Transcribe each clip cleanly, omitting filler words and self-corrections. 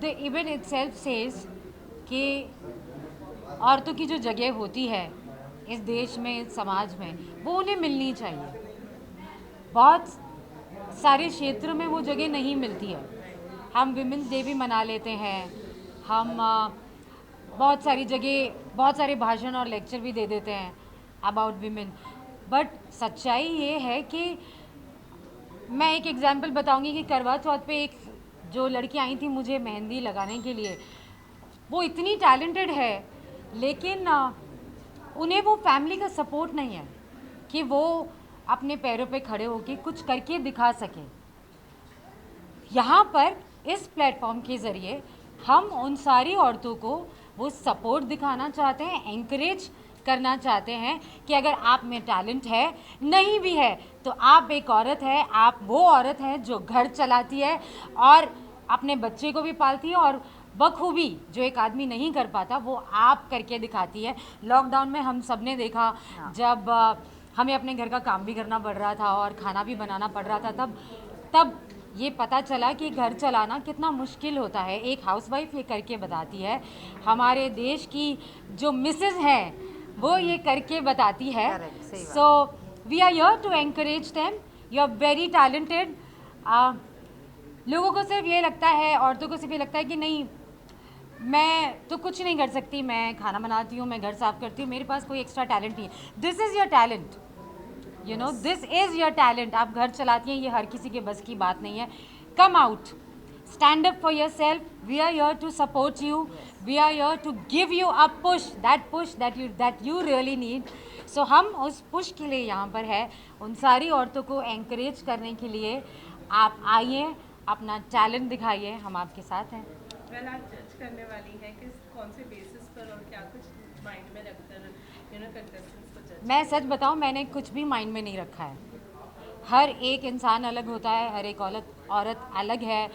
The event itself says कि औरतों की जो जगह होती है इस देश में, इस समाज में, वो उन्हें मिलनी चाहिए। बहुत सारे क्षेत्रों में वो जगह नहीं मिलती है। हम विमेंस डे भी मना लेते हैं, हम बहुत सारी जगह बहुत सारे भाषण और लेक्चर भी दे देते हैं अबाउट विमेन, बट सच्चाई ये है कि मैं एक एग्जांपल बताऊंगी कि करवा चौथ पे एक जो लड़की आई थी मुझे मेहंदी लगाने के लिए, वो इतनी टैलेंटेड है, लेकिन उन्हें वो फैमिली का सपोर्ट नहीं है कि वो अपने पैरों पे खड़े होकर कुछ करके दिखा सके। यहाँ पर इस प्लेटफॉर्म के ज़रिए हम उन सारी औरतों को वो सपोर्ट दिखाना चाहते हैं, एंकरेज करना चाहते हैं कि अगर आप में टैलेंट है, नहीं भी है तो आप एक औरत है, आप वो औरत है जो घर चलाती है और अपने बच्चे को भी पालती है, और बखूबी जो एक आदमी नहीं कर पाता वो आप करके दिखाती है। लॉकडाउन में हम सब ने देखा, जब हमें अपने घर का काम भी करना पड़ रहा था और खाना भी बनाना पड़ रहा था, तब ये पता चला कि घर चलाना कितना मुश्किल होता है। एक हाउसवाइफ ये करके बताती है, हमारे देश की जो मिसेज है वो ये करके बताती है। So we are here to encourage them, you are very talented. लोगों को सिर्फ ये लगता है, औरतों को सिर्फ ये लगता है कि नहीं, मैं तो कुछ नहीं कर सकती, मैं खाना बनाती हूँ, मैं घर साफ करती हूँ, मेरे पास कोई एक्स्ट्रा टैलेंट नहीं है। This is your talent, you know, this is your talent. आप घर चलाती हैं, ये हर किसी के बस की बात नहीं है। Come out, stand up for yourself, we are here to support you, we are here to give you a push that you really need. So हम उस पुश के लिए यहाँ पर है, उन सारी औरतों को एंकरेज करने के लिए। आप आइए, अपना टैलेंट दिखाइए, हम आपके साथ हैं। वेल, आप जज करने वाली हैं कि कौन से बेसिस पर और क्या कुछ माइंड में रखकर कंटेस्टेंट्स को जज? मैं सच बताऊँ, मैंने कुछ भी माइंड में नहीं रखा है। हर एक इंसान अलग होता है, हर एक औरत अलग है,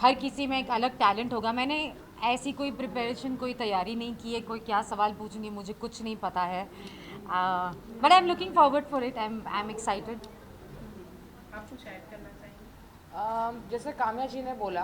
हर किसी में एक अलग टैलेंट होगा। मैंने ऐसी कोई प्रिपरेशन, कोई तैयारी नहीं की है, कोई क्या सवाल पूछूंगी मुझे कुछ नहीं पता है, but I am looking forward for it, I am excited. आप कुछ ऐड करना चाहेंगे? जैसे काम्या जी ने बोला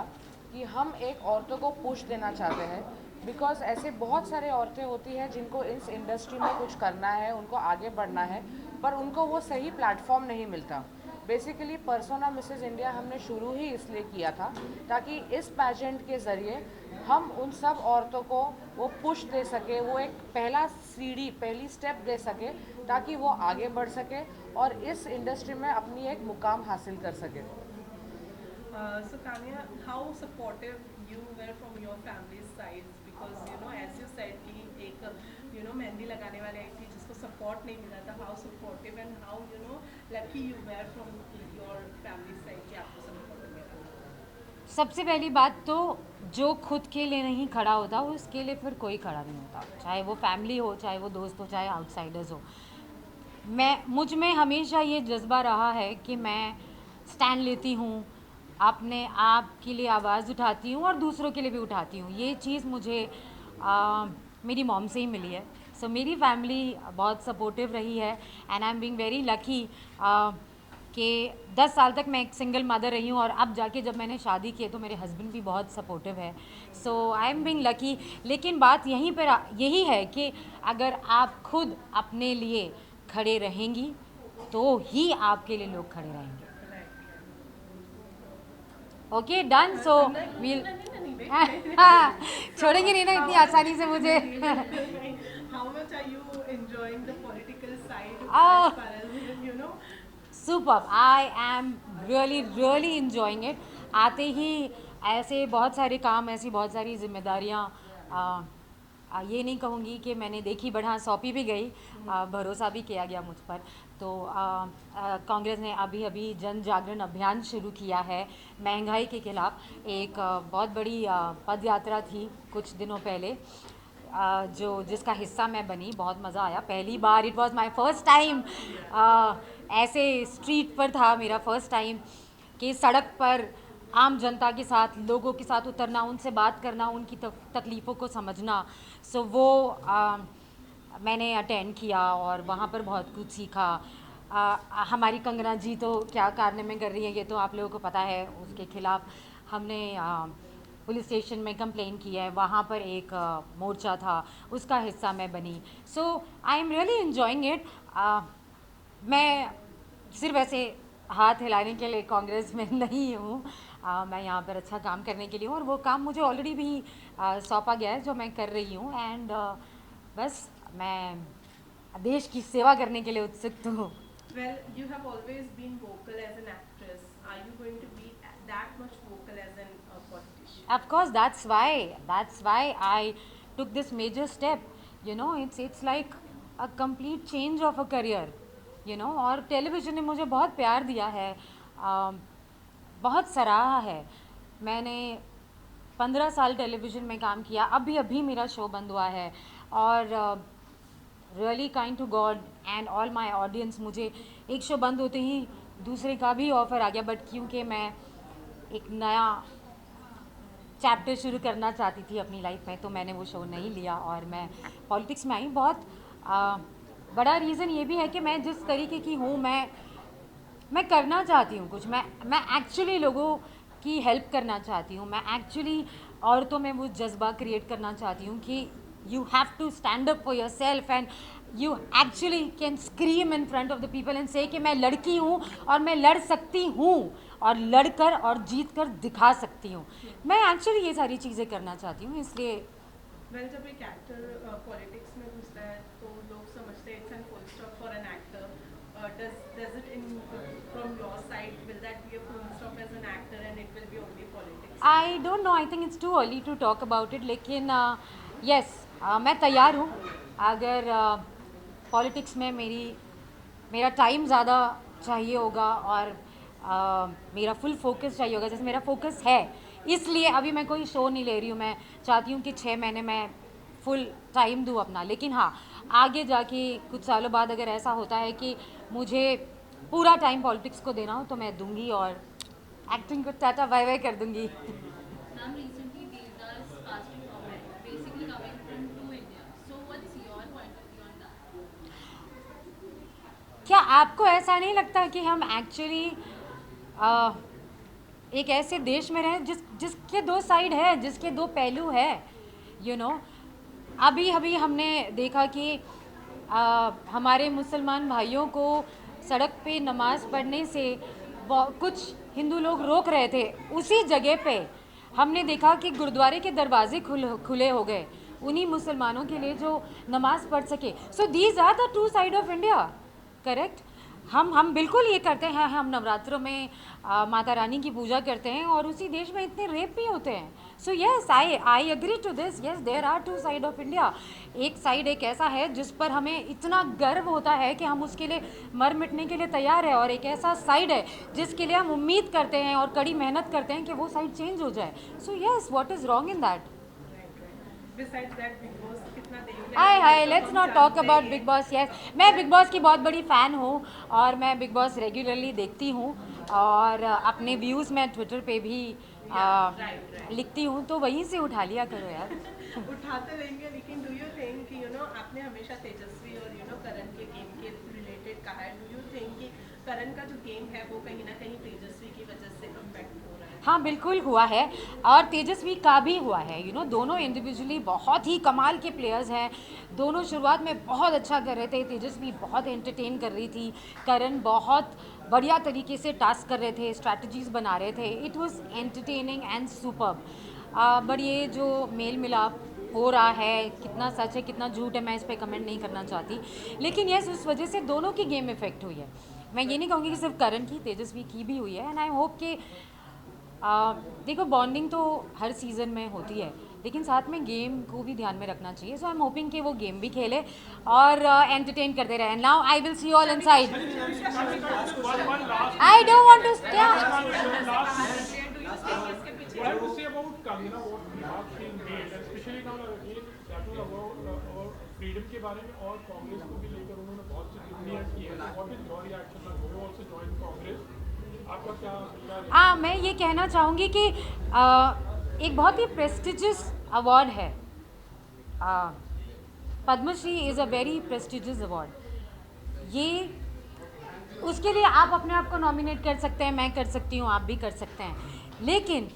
कि हम एक औरतों को पुश देना चाहते हैं, बिकॉज ऐसे बहुत सारे औरतें होती हैं जिनको इस इंडस्ट्री में कुछ करना है, उनको आगे बढ़ना है, पर उनको वो सही प्लेटफॉर्म नहीं मिलता। बेसिकली पर्सोना मिसेस इंडिया हमने शुरू ही इसलिए किया था ताकि इस पैजेंट के ज़रिए हम उन सब औरतों को वो पुश दे सके, वो एक पहला सीढ़ी, पहली स्टेप दे सके ताकि वो आगे बढ़ सके और इस इंडस्ट्री में अपनी एक मुकाम हासिल कर सके। So Kamya, how supportive you were from your family's side? Because as you said कि एक मेहंदी लगाने वाले आई थी जिसको सपोर्ट नहीं मिला था. How supportive and how lucky you were from your family's side कि आपको सपोर्ट मिला? सबसे पहली बात तो जो खुद के लिए नहीं खड़ा होता उसके लिए फिर कोई खड़ा नहीं होता, चाहे वो फैमिली हो, चाहे वो दोस्त हो, चाहे आउटसाइडर्स हो। मुझ में हमेशा ये जज्बा रहा है कि मैं स्टैंड लेती हूँ, अपने आप के लिए आवाज़ उठाती हूँ और दूसरों के लिए भी उठाती हूँ। ये चीज़ मुझे मेरी मॉम से ही मिली है। सो मेरी फैमिली बहुत सपोर्टिव रही है and I am being very lucky कि 10 साल तक मैं एक सिंगल मदर रही हूँ और अब जाके जब मैंने शादी की तो मेरे हस्बैंड भी बहुत सपोर्टिव है। सो आई एम बीइंग लकी। लेकिन बात यहीं पर यही है कि अगर आप खुद अपने लिए खड़े रहेंगी तो ही आपके लिए लोग खड़े रहेंगे। Okay, done. सो वील छोड़ेंगे नहीं ना इतनी आसानी से मुझे। How much are you enjoying the political side Oh. as far as super, I am really really enjoying it. आते ही ऐसे बहुत सारे काम, ऐसी बहुत सारी जिम्मेदारियाँ, ये नहीं कहूँगी कि मैंने देखी बढ़ा, सौंपी भी गई, भरोसा भी किया गया मुझ पर। तो कांग्रेस ने अभी अभी जन जागरण अभियान शुरू किया है महंगाई के खिलाफ। एक बहुत बड़ी पद यात्रा थी कुछ दिनों पहले, जिसका हिस्सा मैं बनी। बहुत मज़ा आया, पहली बार, it was my first time, ऐसे स्ट्रीट पर था मेरा फर्स्ट टाइम कि सड़क पर आम जनता के साथ, लोगों के साथ उतरना, उनसे बात करना, उनकी तकलीफ़ों को समझना। सो वो मैंने अटेंड किया और वहाँ पर बहुत कुछ सीखा। हमारी कंगना जी तो क्या कारनामे कर रही हैं ये तो आप लोगों को पता है, उसके खिलाफ हमने पुलिस स्टेशन में कंप्लेन किया है, वहाँ पर एक मोर्चा था, उसका हिस्सा मैं बनी. So I am really enjoying it. मैं सिर्फ ऐसे हाथ हिलाने के लिए कांग्रेस में नहीं हूँ. मैं यहाँ पर अच्छा काम करने के लिए हूँ और वो काम मुझे ऑलरेडी भी सौंपा गया है जो मैं कर रही हूँ. एंड बस मैं देश की सेवा करने के लिए उत्सुक हूँ. Well, you have always been vocal as an actress. Are you going to be that much vocal as an politician? Of course, that's why I took this major step. You know, it's like a complete change of a career. You know, और television ने मुझे बहुत प्यार दिया है, बहुत सराहा है. मैंने 15 साल टेलीविज़न में काम किया. अभी मेरा शो बंद हुआ है और really kind to god and all my audience, मुझे एक शो बंद होते ही दूसरे का भी ऑफ़र आ गया. बट क्योंकि मैं एक नया चैप्टर शुरू करना चाहती थी अपनी लाइफ में, तो मैंने वो शो नहीं लिया और मैं पॉलिटिक्स में आई. बहुत बड़ा रीज़न ये भी है कि मैं जिस तरीके की हूँ, मैं करना चाहती हूँ कुछ. मैं एक्चुअली लोगों की हेल्प करना चाहती हूँ. मैं एक्चुअली औरतों में वो जज्बा क्रिएट करना चाहती हूँ कि you have to stand up for yourself and you actually can scream in front of the people and say कि मैं लड़की हूँ और मैं लड़ सकती हूँ और लड़कर और जीत कर दिखा सकती हूँ. मैं एक्चुअली ये सारी चीज़ें करना चाहती हूँ, इसलिए. Well, जब एक एक्टर पॉलिटिक्स में घुसता है तो लोग समझते हैं it's an full stop for an actor. Does it in from your side, will that be a full stop as an actor and it will be only politics? I don't know, I think it's too early to talk about it. लेकिन yes, मैं तैयार हूँ. अगर politics में मेरा time ज़्यादा चाहिए होगा और मेरा फुल फोकस चाहिए होगा, जैसे मेरा फोकस है, इसलिए अभी मैं कोई शो नहीं ले रही हूँ. मैं चाहती हूँ कि 6 महीने मैं फुल टाइम दूँ अपना. लेकिन हाँ, आगे जाके कुछ सालों बाद अगर ऐसा होता है कि मुझे पूरा टाइम पॉलिटिक्स को देना हो तो मैं दूंगी और एक्टिंग को टाटा बाय बाय कर दूंगी. Ma'am, recently Devdas passed a comment, basically coming from True India. So what's your point of view on that? क्या आपको ऐसा नहीं लगता कि हम एक्चुअली एक ऐसे देश में रहें जिसके दो साइड है, जिसके दो पहलू है. यू नो, अभी हमने देखा कि हमारे मुसलमान भाइयों को सड़क पे नमाज़ पढ़ने से कुछ हिंदू लोग रोक रहे थे. उसी जगह पे हमने देखा कि गुरुद्वारे के दरवाजे खुले हो गए उन्हीं मुसलमानों के लिए जो नमाज़ पढ़ सके. So these are the two side of India. Correct. हम बिल्कुल ये करते हैं. हम नवरात्रों में माता रानी की पूजा करते हैं और उसी देश में इतने रेप भी होते हैं. So yes, I agree to this. Yes, there are two side of India. एक साइड एक ऐसा है जिस पर हमें इतना गर्व होता है कि हम उसके लिए मर मिटने के लिए तैयार है, और एक ऐसा साइड है जिसके लिए हम उम्मीद करते हैं और कड़ी मेहनत करते हैं कि वो साइड चेंज हो जाए. So yes, what is wrong in that? Besides that, Big Boss कितना देखते हाय, let's not talk about big boss. Yes, मैं बिग बॉस की बहुत बड़ी फ़ैन हूँ और मैं बिग बॉस रेगुलरली देखती हूँ और अपने व्यूज़ मैं ट्विटर पे भी लिखती हूँ, तो वहीं से उठा लिया करो यार. उठाते रहेंगे. लेकिन डू यू थिंक कि आपने हमेशा तेजस्वी और करण के गेम के रिलेटेड कहा है. डू यू थिंक कि करण का जो गेम है वो कहीं ना कहीं तेजस्वी की वजह से इम्पैक्ट हो रहा है? हाँ, बिल्कुल हुआ है और तेजस्वी का भी हुआ है. दोनों इंडिविजुअली बहुत ही कमाल के प्लेयर्स हैं. दोनों शुरुआत में बहुत अच्छा कर रहे थे. तेजस्वी बहुत एंटरटेन कर रही थी, करण बहुत बढ़िया तरीके से टास्क कर रहे थे, स्ट्रैटेजीज बना रहे थे. It was entertaining and superb. But ये जो मेल मिलाप हो रहा है, कितना सच है कितना झूठ है, मैं इस पर कमेंट नहीं करना चाहती. लेकिन यस, उस वजह से दोनों की गेम इफेक्ट हुई है. मैं ये नहीं कहूँगी कि सिर्फ करण की, तेजस्वी की भी हुई है. एंड आई होप कि देखो, बॉन्डिंग तो हर सीज़न में होती है, लेकिन साथ में गेम को भी ध्यान में रखना चाहिए. सो आई एम होपिंग कि वो गेम भी खेले और एंटरटेन करते रहे. Now I will see all inside. I don't want to stay. What I have to say about Kangana, what remarks being made, especially now again talking about freedom के बारे में और कांग्रेस को भी लेकर उन्होंने बहुत सी टिप्पणियां की है. What is your reaction? You also joined Congress. आपका क्या? मैं ये कहना चाहूँगी कि एक बहुत ही प्रेस्टिजियस अवार्ड है. Padma Shri is a very prestigious award. ये उसके लिए आप अपने आप को नॉमिनेट कर सकते हैं, मैं कर सकती हूँ, आप भी कर सकते हैं. लेकिन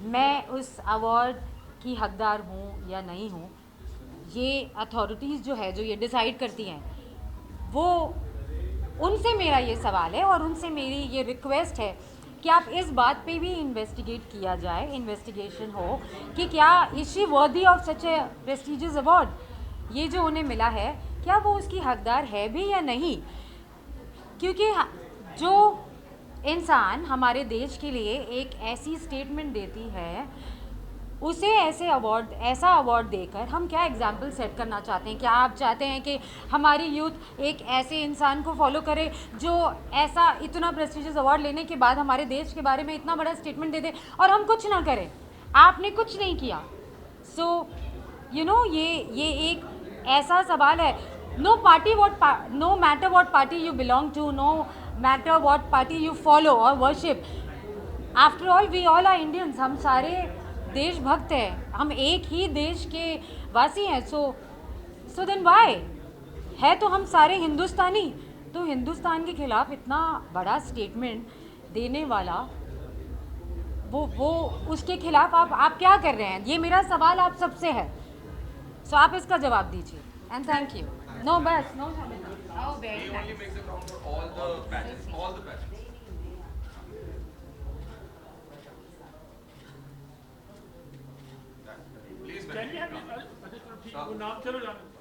मैं उस अवार्ड की हकदार हूँ या नहीं हूँ, ये अथॉरिटीज़ जो है, जो ये डिसाइड करती हैं, वो उनसे मेरा ये सवाल है और उनसे मेरी ये रिक्वेस्ट है कि आप इस बात पे भी इन्वेस्टिगेट किया जाए, इन्वेस्टिगेशन हो कि क्या is she worthy of such A prestigious award, ये जो उन्हें मिला है क्या वो उसकी हकदार है भी या नहीं। क्योंकि जो इंसान हमारे देश के लिए एक ऐसी स्टेटमेंट देती है, उसे ऐसा अवार्ड देकर हम क्या एग्जाम्पल सेट करना चाहते हैं। क्या आप चाहते हैं कि हमारी यूथ एक ऐसे इंसान को फॉलो करे जो ऐसा इतना प्रेस्टिजियस अवार्ड लेने के बाद हमारे देश के बारे में इतना बड़ा स्टेटमेंट दे दे और हम कुछ ना करें? आपने कुछ नहीं किया। सो ये एक ऐसा सवाल है, no matter what party you belong to, no matter what party you follow और worship, after all we all are Indians, हम सारे देशभक्त हैं, हम एक ही देश के वासी हैं। सो देन वाई है तो हम सारे हिंदुस्तानी। तो हिंदुस्तान के खिलाफ इतना बड़ा स्टेटमेंट देने वाला वो उसके खिलाफ आप क्या कर रहे हैं? ये मेरा सवाल आप सबसे है। सो आप इसका जवाब दीजिए एंड थैंक यू। नो बस no He only makes it round for all the patches, all the patches. Please, Can we have, अच्छा चलो ठीक, वो नाम चलो जाने